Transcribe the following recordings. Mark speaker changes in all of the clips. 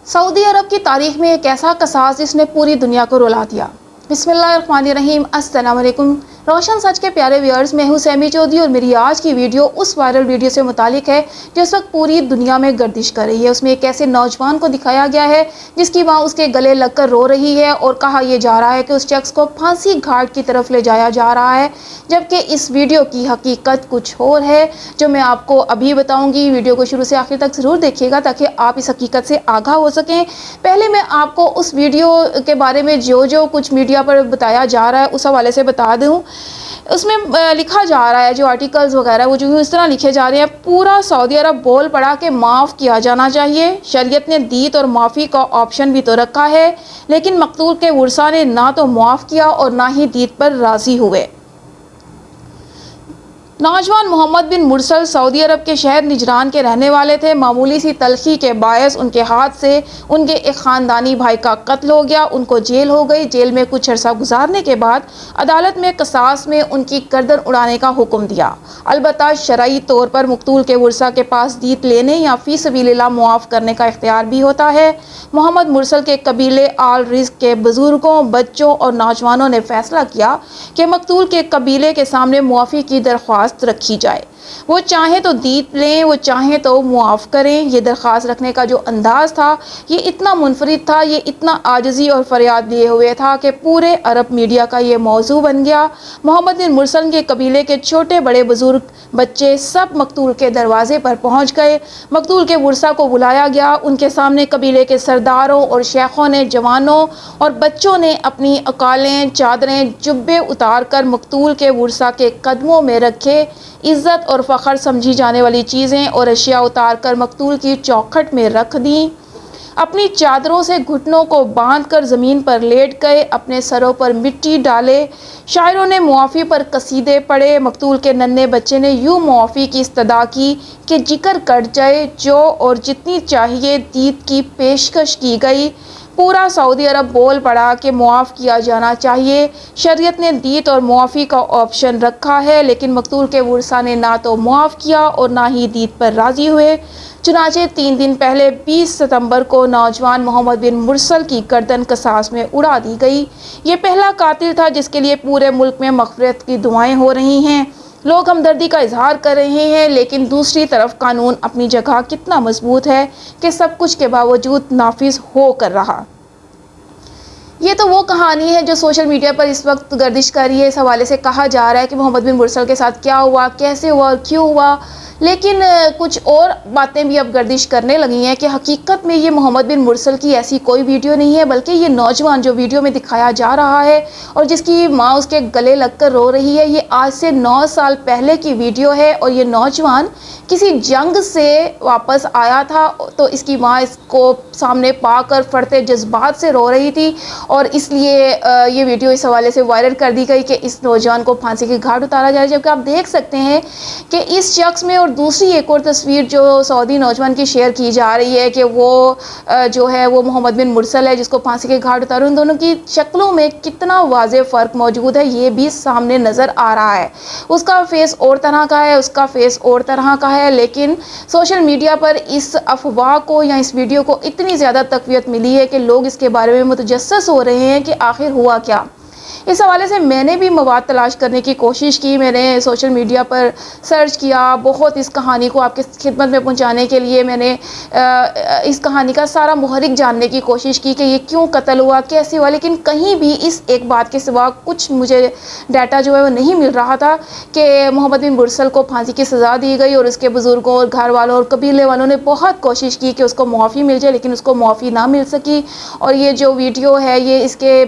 Speaker 1: سعودی عرب کی تاریخ میں ایک ایسا قصاص جس نے پوری دنیا کو رلا دیا۔ بسم اللہ الرحمن الرحیم، السلام علیکم۔ روشن سچ کے پیارے ویورز، میں ہوں سیمی چودھری اور میری آج کی ویڈیو اس وائرل ویڈیو سے متعلق ہے جو اس وقت پوری دنیا میں گردش کر رہی ہے۔ اس میں ایک ایسے نوجوان کو دکھایا گیا ہے جس کی ماں اس کے گلے لگ کر رو رہی ہے اور کہا یہ جا رہا ہے کہ اس شخص کو پھانسی گھاٹ کی طرف لے جایا جا رہا ہے، جبکہ اس ویڈیو کی حقیقت کچھ اور ہے جو میں آپ کو ابھی بتاؤں گی۔ ویڈیو کو شروع سے آخر تک ضرور دیکھیے گا تاکہ آپ اس حقیقت سے آگاہ ہو سکیں۔ پہلے میں آپ کو اس ویڈیو کے بارے میں جو کچھ میڈیا پر بتایا جا رہا ہے اس حوالے سے بتا دوں۔ اس میں لکھا جا رہا ہے جو آرٹیکلز وغیرہ وہ جو اس طرح لکھے جا رہے ہیں، پورا سعودی عرب بول پڑا کہ معاف کیا جانا چاہیے۔ شریعت نے دیت اور معافی کا آپشن بھی تو رکھا ہے، لیکن مقتول کے ورثاء نے نہ تو معاف کیا اور نہ ہی دیت پر راضی ہوئے۔ نوجوان محمد بن مرسل سعودی عرب کے شہر نجران کے رہنے والے تھے۔ معمولی سی تلخی کے باعث ان کے ہاتھ سے ان کے ایک خاندانی بھائی کا قتل ہو گیا، ان کو جیل ہو گئی۔ جیل میں کچھ عرصہ گزارنے کے بعد عدالت میں قصاص میں ان کی گردن اڑانے کا حکم دیا۔ البتہ شرعی طور پر مقتول کے ورثاء کے پاس دیت لینے یا فی سبیل اللہ معاف کرنے کا اختیار بھی ہوتا ہے۔ محمد مرسل کے قبیلے آل رزق کے بزرگوں، بچوں اور نوجوانوں نے فیصلہ کیا کہ مقتول کے قبیلے کے سامنے معافی کی درخواست رکھی جائے۔ وہ چاہیں تو دیت لیں، وہ چاہیں تو معاف کریں۔ یہ درخواست رکھنے کا جو انداز تھا یہ اتنا منفرد تھا، یہ اتنا عاجزی اور فریاد لیے ہوئے تھا کہ پورے عرب میڈیا کا یہ موضوع بن گیا۔ محمد بن مرسل کے قبیلے کے چھوٹے بڑے بزرگ بچے سب مقتول کے دروازے پر پہنچ گئے۔ مقتول کے ورثاء کو بلایا گیا، ان کے سامنے قبیلے کے سرداروں اور شیخوں نے، جوانوں اور بچوں نے اپنی اکالیں، چادریں، جبے اتار کر مقتول کے ورثاء کے قدموں میں رکھے۔ عزت اور فخر سمجھی جانے والی چیزیں اور اشیاء اتار کر مقتول کی چوکھٹ میں رکھ دیں۔ اپنی چادروں سے گھٹنوں کو باندھ کر زمین پر لیٹ گئے، اپنے سروں پر مٹی ڈالے۔ شاعروں نے معافی پر قصیدے پڑھے۔ مقتول کے ننھے بچے نے یوں معافی کی استدعا کی کہ جگر کٹ جائے، جو اور جتنی چاہیے دیت کی پیشکش کی گئی۔ پورا سعودی عرب بول پڑا کہ معاف کیا جانا چاہیے۔ شریعت نے دیت اور معافی کا آپشن رکھا ہے، لیکن مقتول کے ورثاء نے نہ تو معاف کیا اور نہ ہی دیت پر راضی ہوئے۔ چنانچہ 3 دن پہلے 20 ستمبر کو نوجوان محمد بن مرسل کی گردن قصاص میں اڑا دی گئی۔ یہ پہلا قاتل تھا جس کے لیے پورے ملک میں مغفرت کی دعائیں ہو رہی ہیں، لوگ ہمدردی کا اظہار کر رہے ہیں، لیکن دوسری طرف قانون اپنی جگہ کتنا مضبوط ہے کہ سب کچھ کے باوجود نافذ ہو کر رہا۔ یہ تو وہ کہانی ہے جو سوشل میڈیا پر اس وقت گردش کر رہی ہے۔ اس حوالے سے کہا جا رہا ہے کہ محمد بن مرسل کے ساتھ کیا ہوا، کیسے ہوا اور کیوں ہوا، لیکن کچھ اور باتیں بھی اب گردش کرنے لگی ہیں کہ حقیقت میں یہ محمد بن مرسل کی ایسی کوئی ویڈیو نہیں ہے، بلکہ یہ نوجوان جو ویڈیو میں دکھایا جا رہا ہے اور جس کی ماں اس کے گلے لگ کر رو رہی ہے، یہ آج سے 9 سال پہلے کی ویڈیو ہے اور یہ نوجوان کسی جنگ سے واپس آیا تھا تو اس کی ماں اس کو سامنے پا کر فرتے جذبات سے رو رہی تھی اور اس لیے یہ ویڈیو اس حوالے سے وائرل کر دی گئی کہ اس نوجوان کو پھانسی کے گھاٹ اتارا جائے۔ جبکہ آپ دیکھ سکتے ہیں کہ اس شخص میں اور دوسری ایک اور تصویر جو سعودی نوجوان کی شیئر کی جا رہی ہے کہ وہ جو ہے وہ محمد بن مرسل ہے جس کو پھانسی کے گھاٹ اتارا۔ ان دونوں کی شکلوں میں کتنا واضح فرق موجود ہے یہ بھی سامنے نظر آ رہا ہے۔ اس کا فیس اور طرح کا ہے، اس کا فیس اور طرح کا ہے، لیکن سوشل میڈیا پر اس افواہ کو یا اس ویڈیو کو اتنی زیادہ تقویت ملی ہے کہ لوگ اس کے بارے میں متجسس ہو رہے ہیں کہ آخر ہوا کیا۔ اس حوالے سے میں نے بھی مواد تلاش کرنے کی کوشش کی، میں نے سوشل میڈیا پر سرچ کیا، بہت اس کہانی کو آپ کی خدمت میں پہنچانے کے لیے میں نے اس کہانی کا سارا محرک جاننے کی کوشش کی کہ یہ کیوں قتل ہوا، کیسے ہوا، لیکن کہیں بھی اس ایک بات کے سوا کچھ مجھے ڈیٹا جو ہے وہ نہیں مل رہا تھا کہ محمد بن مرسل کو پھانسی کی سزا دی گئی اور اس کے بزرگوں اور گھر والوں اور قبیلے والوں نے بہت کوشش کی کہ اس کو معافی مل جائے، لیکن اس کو معافی نہ مل سکی۔ اور یہ جو ویڈیو ہے یہ اس کے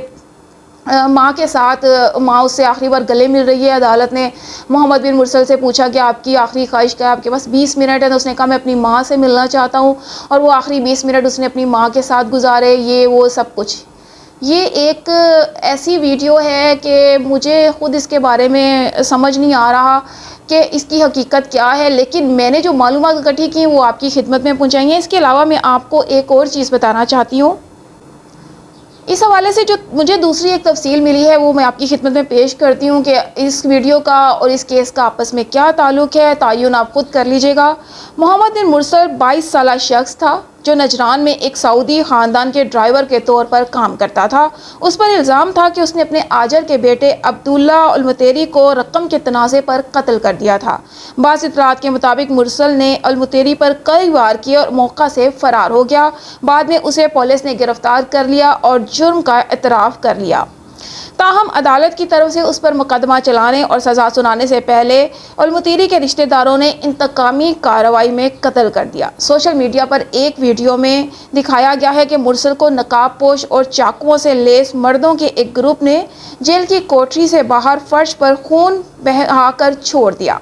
Speaker 1: ماں کے ساتھ، ماں اس سے آخری بار گلے مل رہی ہے۔ عدالت نے محمد بن مرسل سے پوچھا کہ آپ کی آخری خواہش کیا ہے، آپ کے پاس 20 منٹ ہے، تو اس نے کہا میں اپنی ماں سے ملنا چاہتا ہوں، اور وہ آخری 20 منٹ اس نے اپنی ماں کے ساتھ گزارے، یہ وہ سب کچھ۔ یہ ایک ایسی ویڈیو ہے کہ مجھے خود اس کے بارے میں سمجھ نہیں آ رہا کہ اس کی حقیقت کیا ہے، لیکن میں نے جو معلومات اکٹھی کی وہ آپ کی خدمت میں پہنچائی ہیں۔ اس کے علاوہ میں آپ کو ایک اور چیز بتانا چاہتی ہوں۔ اس حوالے سے جو مجھے دوسری ایک تفصیل ملی ہے وہ میں آپ کی خدمت میں پیش کرتی ہوں کہ اس ویڈیو کا اور اس کیس کا آپس میں کیا تعلق ہے، تعین آپ خود کر لیجئے گا۔ محمد بن مرسل 22 سالہ شخص تھا جو نجران میں ایک سعودی خاندان کے ڈرائیور کے طور پر کام کرتا تھا۔ اس پر الزام تھا کہ اس نے اپنے آجر کے بیٹے عبداللہ المطیری کو رقم کے تنازع پر قتل کر دیا تھا۔ بعض اطلاعات کے مطابق مرسل نے المطیری پر کئی وار کیے اور موقع سے فرار ہو گیا۔ بعد میں اسے پولیس نے گرفتار کر لیا اور جرم کا اعتراف کر لیا۔ تاہم عدالت کی طرف سے اس پر مقدمہ چلانے اور سزا سنانے سے پہلے المطیری کے رشتہ داروں نے انتقامی کارروائی میں قتل کر دیا۔ سوشل میڈیا پر ایک ویڈیو میں دکھایا گیا ہے کہ مرسل کو نقاب پوش اور چاقوؤں سے لیس مردوں کے ایک گروپ نے جیل کی کوٹری سے باہر فرش پر خون بہا کر چھوڑ دیا۔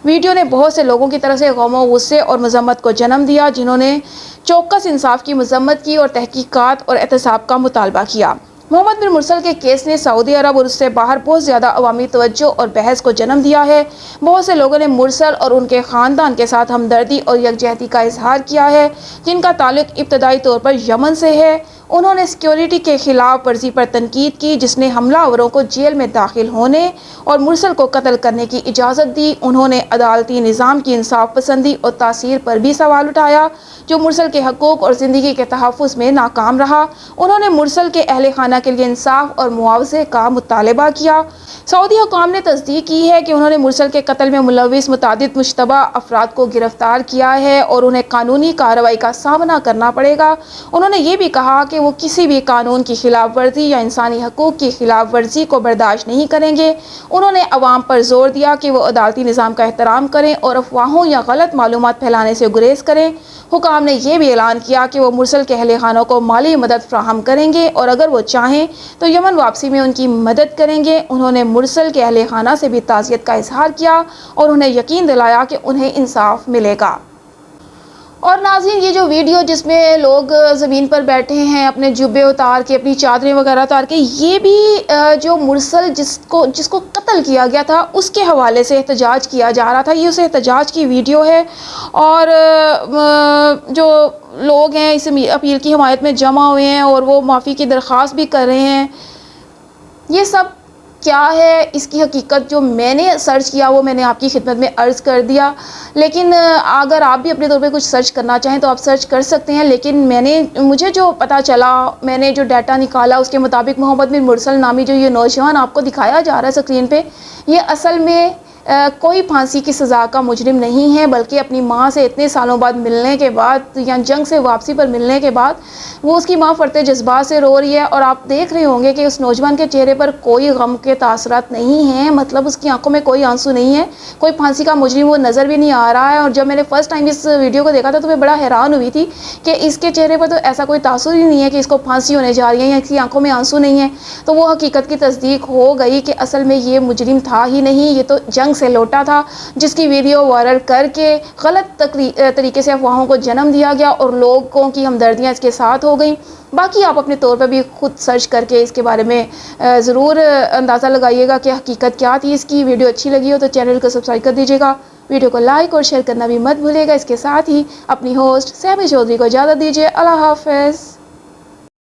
Speaker 1: ویڈیو نے بہت سے لوگوں کی طرف سے غم و غصے اور مذمت کو جنم دیا، جنہوں نے چوکس انصاف کی مذمت کی اور تحقیقات اور احتساب کا مطالبہ کیا۔ محمد بن مرسل کے کیس نے سعودی عرب اور اس سے باہر بہت زیادہ عوامی توجہ اور بحث کو جنم دیا ہے۔ بہت سے لوگوں نے مرسل اور ان کے خاندان کے ساتھ ہمدردی اور یکجہتی کا اظہار کیا ہے، جن کا تعلق ابتدائی طور پر یمن سے ہے۔ انہوں نے سیکیورٹی کے خلاف ورزی پر تنقید کی، جس نے حملہ آوروں کو جیل میں داخل ہونے اور مرسل کو قتل کرنے کی اجازت دی۔ انہوں نے عدالتی نظام کی انصاف پسندی اور تاثیر پر بھی سوال اٹھایا، جو مرسل کے حقوق اور زندگی کے تحفظ میں ناکام رہا۔ انہوں نے مرسل کے اہل خانہ کے لیے انصاف اور معاوضے کا مطالبہ کیا۔ سعودی حکام نے تصدیق کی ہے کہ انہوں نے مرسل کے قتل میں ملوث متعدد مشتبہ افراد کو گرفتار کیا ہے اور انہیں قانونی کارروائی کا سامنا کرنا پڑے گا۔ انہوں نے یہ بھی کہا کہ وہ کسی بھی قانون کی خلاف ورزی یا انسانی حقوق کی خلاف ورزی کو برداشت نہیں کریں گے۔ انہوں نے عوام پر زور دیا کہ وہ عدالتی نظام کا احترام کریں اور افواہوں یا غلط معلومات پھیلانے سے گریز کریں۔ حکام نے یہ بھی اعلان کیا کہ وہ مرسل کے اہل خانوں کو مالی مدد فراہم کریں گے اور اگر وہ چاہیں تو یمن واپسی میں ان کی مدد کریں گے۔ انہوں نے مرسل کے اہل خانہ سے بھی تعزیت کا اظہار کیا اور انہیں یقین دلایا کہ انہیں انصاف ملے گا۔ اور ناظرین، یہ جو ویڈیو جس میں لوگ زمین پر بیٹھے ہیں اپنے جبے اتار کے، اپنی چادریں وغیرہ اتار کے، یہ بھی جو مرسل جس کو قتل کیا گیا تھا اس کے حوالے سے احتجاج کیا جا رہا تھا۔ یہ اس احتجاج کی ویڈیو ہے اور جو لوگ ہیں اس اپیل کی حمایت میں جمع ہوئے ہیں اور وہ معافی کی درخواست بھی کر رہے ہیں۔ یہ سب کیا ہے، اس کی حقیقت جو میں نے سرچ کیا وہ میں نے آپ کی خدمت میں عرض کر دیا، لیکن اگر آپ بھی اپنے طور پہ کچھ سرچ کرنا چاہیں تو آپ سرچ کر سکتے ہیں۔ لیکن مجھے جو پتہ چلا، میں نے جو ڈیٹا نکالا، اس کے مطابق محمد بن مرسل نامی جو یہ نوجوان آپ کو دکھایا جا رہا ہے اسکرین پہ، یہ اصل میں کوئی پھانسی کی سزا کا مجرم نہیں ہے، بلکہ اپنی ماں سے اتنے سالوں بعد ملنے کے بعد یا جنگ سے واپسی پر ملنے کے بعد وہ اس کی ماں فرتے جذبات سے رو رہی ہے اور آپ دیکھ رہے ہوں گے کہ اس نوجوان کے چہرے پر کوئی غم کے تاثرات نہیں ہیں، مطلب اس کی آنکھوں میں کوئی آنسو نہیں ہے، کوئی پھانسی کا مجرم وہ نظر بھی نہیں آ رہا ہے۔ اور جب میں نے فرسٹ ٹائم اس ویڈیو کو دیکھا تھا تو میں بڑا حیران ہوئی تھی کہ اس کے چہرے پر تو ایسا کوئی تاثر ہی نہیں ہے کہ اس کو پھانسی ہونے جا رہی ہے یا اس کی آنکھوں میں آنسو نہیں ہے۔ تو وہ حقیقت کی تصدیق ہو گئی کہ اصل میں یہ مجرم تھا ہی نہیں، یہ تو جنگ سے لوٹا تھا جس کی ویڈیو وائرل کر کے غلط طریقے سے افواہوں کو جنم دیا گیا اور لوگوں کی ہمدردیاں اس کے ساتھ ہو گئیں۔ باقی آپ اپنے طور پر بھی خود سرچ کر کے اس کے بارے میں ضرور اندازہ لگائیے گا کہ حقیقت کیا تھی اس کی۔ ویڈیو اچھی لگی ہو تو چینل کو سبسکرائب کر دیجیے گا، ویڈیو کو لائک اور شیئر کرنا بھی مت بھولیے گا۔ اس کے ساتھ ہی اپنی ہوسٹ سہمی چودھری کو اجازت دیجیے۔ اللہ حافظ۔